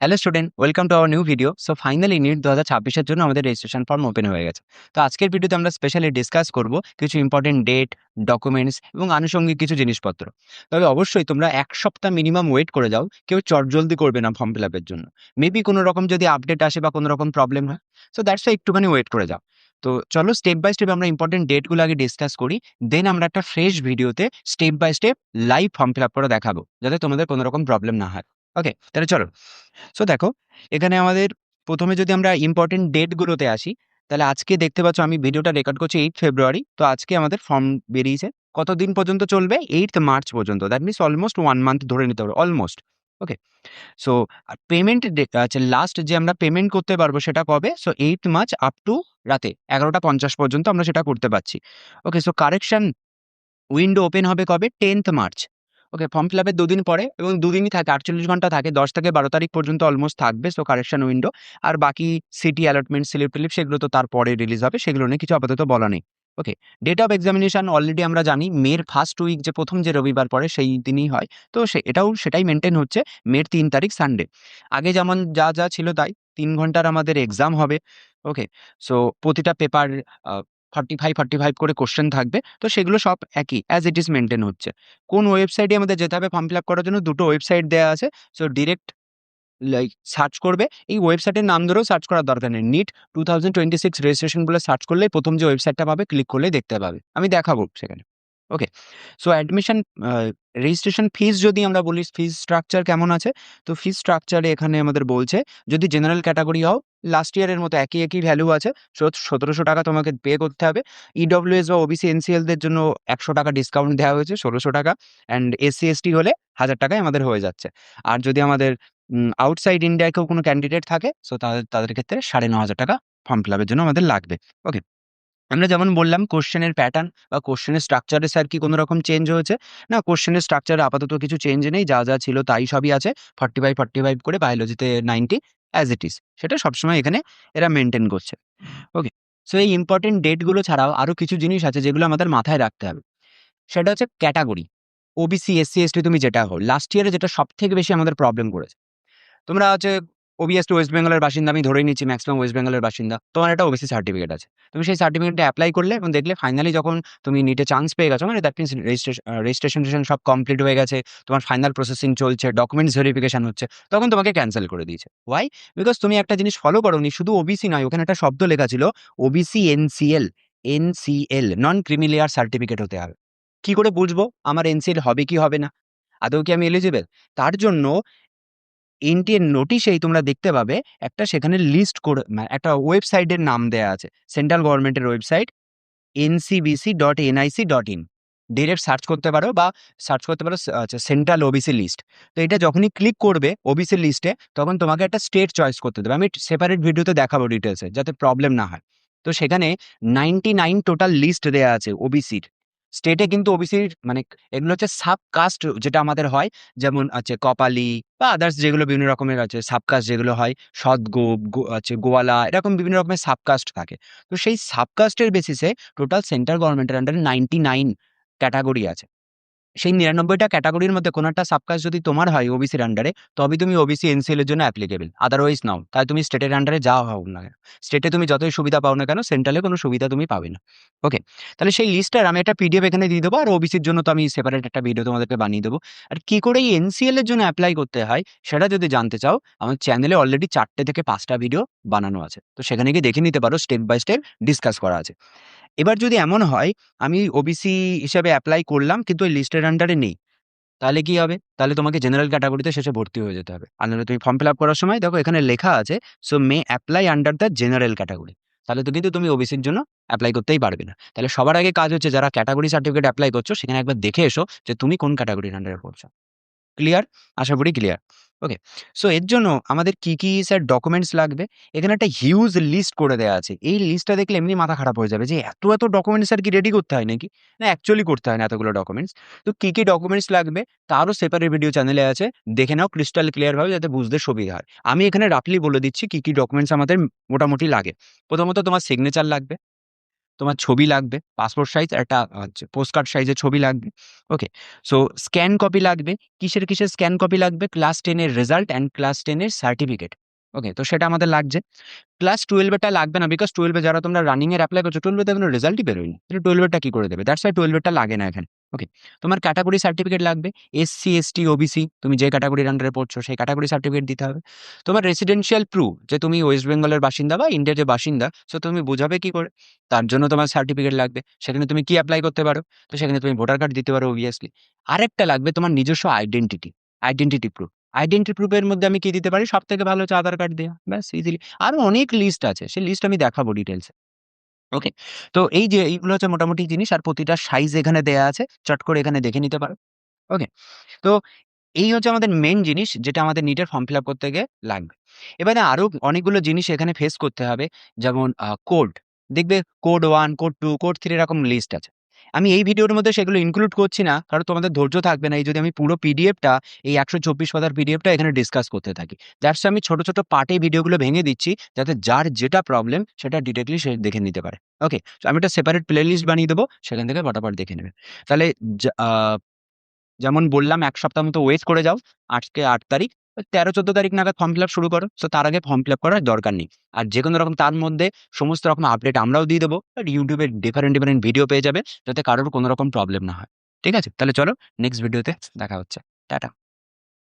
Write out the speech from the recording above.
Hello student, welcome to our new video. So finally NEET 2026 এর জন্য আমাদের registration form open হয়ে গেছে। তো আজকের ভিডিওতে আমরা স্পেশালি ডিসকাস করব কিছু ইম্পর্টেন্ট ডেট, ডকুমেন্টস এবং আনুষঙ্গিক কিছু জিনিসপত্র। তবে অবশ্যই তোমরা 1 সপ্তাহ মিনিমাম ওয়েট করে যাও। কেউ চটজলদি করবে না ফর্ম ফিল আপের জন্য। মেবি কোনো রকম যদি আপডেট আসে বা কোনো রকম প্রবলেম হয়, সো দ্যাটস ওয়াই একটুখানি ওয়েট করে যাও। তো চলো স্টেপ বাই স্টেপ আমরা ইম্পর্টেন্ট ডেটগুলো আগে ডিসকাস করি। দেন আমরা একটা ফ্রেশ ভিডিওতে step by step live form fill up করে দেখাবো, যাতে তোমাদের কোনো রকম প্রবলেম না হয়। ওকে, তাহলে চলো। সো দেখো, এখানে আমাদের ১ম এ যদি আমরা ইম্পোর্টেন্ট ডেট গুলোতে আসি, তাহলে আজকে দেখতে পাচ্ছ আমি ভিডিওটা রেকর্ড করছি 8 ফেব্রুয়ারি। তো আজকে আমাদের ফর্ম বেরিয়েছে। কতদিন পর্যন্ত চলবে? 8th মার্চ পর্যন্ত। দ্যাট মিনস অলমোস্ট 1 মান্থ ধরে নিতে পারো, অলমোস্ট। ওকে। সো পেমেন্ট আচ্ছা, লাস্ট যে আমরা পেমেন্ট করতে পারবো সেটা কবে? So 8th March up to রাতে 11টা 50 পর্যন্ত আমরা সেটা করতে পারছি। ওকে, সো কারেকশন উইন্ডো ওপেন হবে কবে? 10th March. ওকে, ফর্ম ফিল আপের ২ দিন পরে এবং ২ দিনই থাকে, ৪৮ ঘন্টা থাকে। ১০ থেকে ১২ তারিখ পর্যন্ত অলমোস্ট থাকবে। So correction window. আর বাকি সিটি অ্যালটমেন্ট, স্লিপ-টিলিপ সেগুলো তো তারপরে রিলিজ হবে। সেগুলো নিয়ে কিছু আপাতত বলা নেই। ওকে, ডেট অফ এক্সামিনেশন অলরেডি আমরা জানি মের ফার্স্ট উইক, যে ১ম যে রবিবার পড়ে সেই দিনই হয়। তো সেটাই মেইনটেইন হচ্ছে। মের ৩ তারিখ সানডে। আগে যেমন যা ছিল তাই। ৩ ঘন্টার আমাদের এক্সাম হবে। ওকে, সো প্রতিটা পেপার আ 45 করে কোয়েশ্চেন থাকবে। তো সেগুলো সব একই অ্যাজ ইট ইজ মেইনটেইন হচ্ছে। কোন ওয়েবসাইটে আমাদের যেতে হবে ফর্ম ফিল আপ করার জন্য? ২ টো ওয়েবসাইট দেয়া আছে। সো ডিরেক্ট সার্চ করবে। এই ওয়েবসাইটের নাম ধরেও সার্চ করার দরকার নেই। নিট 2026 রেজিস্ট্রেশন বলে সার্চ করলেই ১ম যে ওয়েবসাইটটা পাবে, ক্লিক করলেই দেখতে পাবে। আমি দেখাবো সেখানে। ওকে। সো অ্যাডমিশন আ রেজিস্ট্রেশন ফিস যদি আমরা বলি, ফিস স্ট্রাকচার কেমন আছে? তো ফিস স্ট্রাকচারে এখানে আমাদের বলছে, যদি জেনারেল ক্যাটেগরি হও, লাস্ট ইয়ারের মতো একই ভ্যালু আছে। ৳১৭০০ তোমাকে পে করতে হবে। ইডব্লিউএস বা ওবিসি এনসিএল দের জন্য ৳১০০ ডিসকাউন্ট দেওয়া হয়েছে, ৳১৬০০। অ্যান্ড এসসি/এসটি হলে ৳১,০০০ আমাদের হয়ে যাচ্ছে। আর যদি আমাদের আউটসাইড ইন্ডিয়ায় কেউ কোনো ক্যান্ডিডেট থাকে, সো তাদের ক্ষেত্রে ৳৯,৫০০ ফর্ম ফিল আপের জন্য আমাদের লাগবে। ওকে। আমরা যেমন বললাম কোয়েশ্চেনের প্যাটার্ন বা কোয়েশ্চেনের স্ট্রাকচারে স্যার কি কোনো রকম চেঞ্জ হয়েছে? না, কোয়েশ্চেনের স্ট্রাকচারে আপাতত কিছু চেঞ্জ নেই। যা ছিল তাই সবই আছে। 45 করে, বায়োলজিতে 90 অ্যাজ ইট ইজ। সেটা সবসময় এখানে এরা মেইনটেইন করছে। ওকে। সো এই ইম্পোর্টেন্ট ডেট গুলো ছাড়াও আরো কিছু জিনিস আছে যেগুলো আমাদের মাথায় রাখতে হবে। সেটা হচ্ছে ক্যাটেগরি। ওবিসি, এসসি/এসটি তুমি যেটা হও। লাস্ট ইয়ারে যেটা সবথেকে বেশি আমাদের প্রবলেম করেছে। তোমরা হচ্ছে ওবিএসটি ওয়েস্ট বেঙ্গলের বাসিন্দা, আমি ধরেই নিচ্ছি ম্যাক্সিমাম ওয়েস্ট বেঙ্গলের বাসিন্দা। তোমার একটা ওবিসি সার্টিফিকেট আছে। তুমি সেই সার্টিফিকেটটা এপ্লাই করলে এবং দেখলে ফাইনালি যখন তুমি নিটে চান্স পেয়ে গেছো, মানে দ্যাট মিনস রেজিস্ট্রেশন সব কমপ্লিট হয়ে গেছে। তোমার ফাইনাল প্রসেসিং চলছে, ডকুমেন্টস ভেরিফিকেশন হচ্ছে। তখন তোমাকে ক্যানসেল করে দিয়েছে। হোয়াই? বিকজ তুমি একটা জিনিস ফলো করোনি। শুধু ওবিসি নয়, ওখানে একটা শব্দ লেখা ছিল ওবিসি এনসিএল নন ক্রিমি লেয়ার সার্টিফিকেট হতে হবে। কি করে বুঝবো আমার এনসিএল হবে কি হবে না? আদৌ কি আমি এলিজিবল? তার জন্য এনটিএর নোটিশেই তোমরা দেখতে পাবে একটা, সেখানে লিস্ট করে একটা ওয়েবসাইটের নাম দেয়া আছে। সেন্ট্রাল গভর্নমেন্টের ওয়েবসাইট ncbc.nic.in। ডিরেক্ট সার্চ করতে পারো বা সার্চ করতে পারো আচ্ছা, সেন্ট্রাল ওবিসি লিস্ট। তো এটা যখনই ক্লিক করবে ওবিসি লিস্টে, তখন তোমাকে একটা স্টেট চয়েস করতে দেবে। আমি সেপারেট ভিডিওতে দেখাবো ডিটেইলসে, যাতে প্রবলেম না হয়। তো সেখানে 99 টোটাল লিস্ট দেয়া আছে ওবিসির। স্টেটে কিন্তু ওবিসির মানে এগুলো হচ্ছে সাবকাস্ট যেটা আমাদের হয়, যেমন আছে কপালি বা আদার্স যেগুলো বিভিন্ন রকমের আছে সাবকাস্ট যেগুলো হয়, সদগোপ, আছে গোয়ালা, এরকম বিভিন্ন রকমের সাবকাস্ট থাকে। তো সেই সাবকাস্টের বেসিসে টোটাল সেন্ট্রাল গভর্নমেন্টের আন্ডারে 99 ক্যাটেগরি আছে। সেই ৯৯ টা ক্যাটেগরির মধ্যে কোনো একটা সাবকাস্ট যদি তোমার হয় ওবিসির আন্ডারে, তবেই তুমি ওবিসি এনসিএল এর জন্য অ্যাপ্লিকেবল। আদারওয়াইজ নাও। তাই তুমি স্টেটের আন্ডারে যা হও না কেন। স্টেটে তুমি যতই সুবিধা পাও না কেন, সেন্ট্রালে কোনো সুবিধা তুমি পাবে না। ওকে। তাহলে সেই লিস্টটার আমি একটা পিডিএফ এখানে দিয়ে দেবো। আর ওবিসির জন্য তো আমি সেপারেট একটা ভিডিও তোমাদেরকে বানিয়ে দেবো। আর কি করে এই এনসিএল এর জন্য এপ্লাই করতে হয় সেটা যদি জানতে চাও, আমার চ্যানেলে অলরেডি ৪ টে থেকে ৫ টা ভিডিও বানানো আছে। তো সেখানে গিয়ে দেখে নিতে পারো, স্টেপ বাই স্টেপ ডিসকাস করা আছে। এবার যদি এমন হয় আমি ওবিসি হিসেবে এপ্লাই করলাম কিন্তু ওই লিস্টের আন্ডারে নেই, তাহলে কি হবে? তাহলে তোমাকে জেনারেল ক্যাটেগরিতে শেষে ভর্তি হয়ে যেতে হবে। আর নাহলে তুমি ফর্ম ফিল আপ করার সময় দেখো এখানে লেখা আছে, so May apply under the general category. তাহলে তো কিন্তু তুমি ওবিসির জন্য এপ্লাই করতেই পারবে না। তাহলে সবার আগে কাজ হচ্ছে, যারা ক্যাটেগরি সার্টিফিকেট এপ্লাই করছো সেখানে একবার দেখে এসো যে তুমি কোন ক্যাটেগরির আন্ডারে পড়ছো। ক্লিয়ার? আশা করি ক্লিয়ার। ওকে। সো এর জন্য আমাদের কি স্যার ডকুমেন্টস লাগবে? এখানে একটা হিউজ লিস্ট করে দেয়া আছে। এই লিস্টটা দেখলে এমনি মাথা খারাপ হয়ে যাবে যে এত ডকুমেন্টস আর কি রেডি করতে হয় নাকি? না, অ্যাকচুয়ালি করতে হয় না এতগুলো ডকুমেন্টস। তো কি ডকুমেন্টস লাগবে তারও সেপারেট ভিডিও চ্যানেলে আছে। দেখে নাও ক্রিস্টাল ক্লিয়ার ভাবে, যাতে বুঝতে সুবিধা হয়। আমি এখানে রাফলি বলে দিচ্ছি কি ডকুমেন্টস আমাদের মোটামুটি লাগে। প্রথমত তোমার সিগনেচার লাগবে। তোমার ছবি লাগবে, পাসপোর্ট সাইজ, একটা পোস্ট কার্ড সাইজের ছবি লাগবে। ওকে, সো স্ক্যান কপি লাগবে। কিসের কিসের স্ক্যান কপি লাগবে? ক্লাস 10 এর রেজাল্ট অ্যান্ড ক্লাস 10 এর সার্টিফিকেট। ওকে, তো সেটা আমাদের লাগছে। ক্লাস 12 এরটা লাগবে না, বিকজ 12 এ যারা তোমরা রানিং এর এপ্লাই করছো, 12 এ তো এখনো রেজাল্টই বেরোয়নি, তাহলে 12 এরটা কি করে দেবে? দ্যাটস ওয়াই 12 এরটা লাগে না এখানে। ওকে, তোমার ক্যাটাগরি সার্টিফিকেট লাগবে, এসসি এসটি ওবিসি, তুমি যে ক্যাটাগরির আন্ডারে পড়ছো সেই ক্যাটাগরি সার্টিফিকেট দিতে হবে। তোমার রেসিডেন্সিয়াল প্রুফ, যে তুমি ওয়েস্ট বেঙ্গলের বাসিন্দা বা ইন্ডিয়ার যে বাসিন্দা, সো তুমি বোঝাবে কি করে? তার জন্য তোমার সার্টিফিকেট লাগবে। সেখানে তুমি কি অ্যাপ্লাই করতে পারো? তো সেখানে তুমি ভোটার কার্ড দিতে পারো অবভিয়াসলি। আরেকটা লাগবে তোমার নিজস্ব আইডেন্টিটি প্রুফ। আইডেন্টি প্রুফের মধ্যে আমি কি দিতে পারি? সবথেকে ভালো হচ্ছে আধার কার্ড দেয়া। ব্যাস, ইজিলি। আরো অনেক লিস্ট আছে। সেই লিস্ট আমি দেখাবো ডিটেইলসে। ওকে? তো এই যে এইগুলো হচ্ছে মোটামুটি জিনিস, আর প্রতিটার সাইজ এখানে দেয়া আছে। চট করে এখানে দেখে নিতে পারো। ওকে? তো এই হচ্ছে আমাদের মেইন জিনিস, যেটা আমাদের নিটের ফর্ম ফিল আপ করতে গিয়ে লাগবে। এবারে আরো অনেকগুলো জিনিস এখানে ফেস করতে হবে। যেমন কোড। দেখবে কোড 1, কোড 2, কোড 3 এরকম লিস্ট আছে। আমি এই ভিডিওর মধ্যে সেগুলো ইনক্লুড করছি না, কারণ তোমাদের ধৈর্য থাকবে না এই যদি আমি পুরো পিডিএফটা, এই ১২৪ পাতার পিডিএফটা এখানে ডিসকাস করতে থাকি। দ্যাটস আমি ছোট, ছোট পার্টে ভিডিওগুলো ভেঙে দিচ্ছি, যাতে যার যেটা প্রবলেম সেটা ডিরেক্টলি সে দেখে নিতে পারে। ওকে? সো আমি একটা সেপারেট প্লেলিস্ট বানিয়ে দেবো, সেখান থেকে ফটাফট দেখে নেবে। তাহলে যা যেমন বললাম ১ সপ্তাহ মতো ওয়েট করে যাও। আজকে ৮ তারিখ। ১৩-১৪ তারিখ নাগাদ ফর্ম ফিল আপ শুরু করো। সো তার আগে ফর্ম ফিল আপ করার দরকার নেই। আর যেকোনো রকম তার মধ্যে সমস্ত রকম আপডেট আমরাও দিয়ে দেবো। আর YouTube এ ডিফারেন্ট ভিডিও পেয়ে যাবে, যাতে কারোর কোনো রকম প্রবলেম না হয়। ঠিক আছে? তাহলে চলো নেক্সট ভিডিওতে দেখা হচ্ছে। টাটা।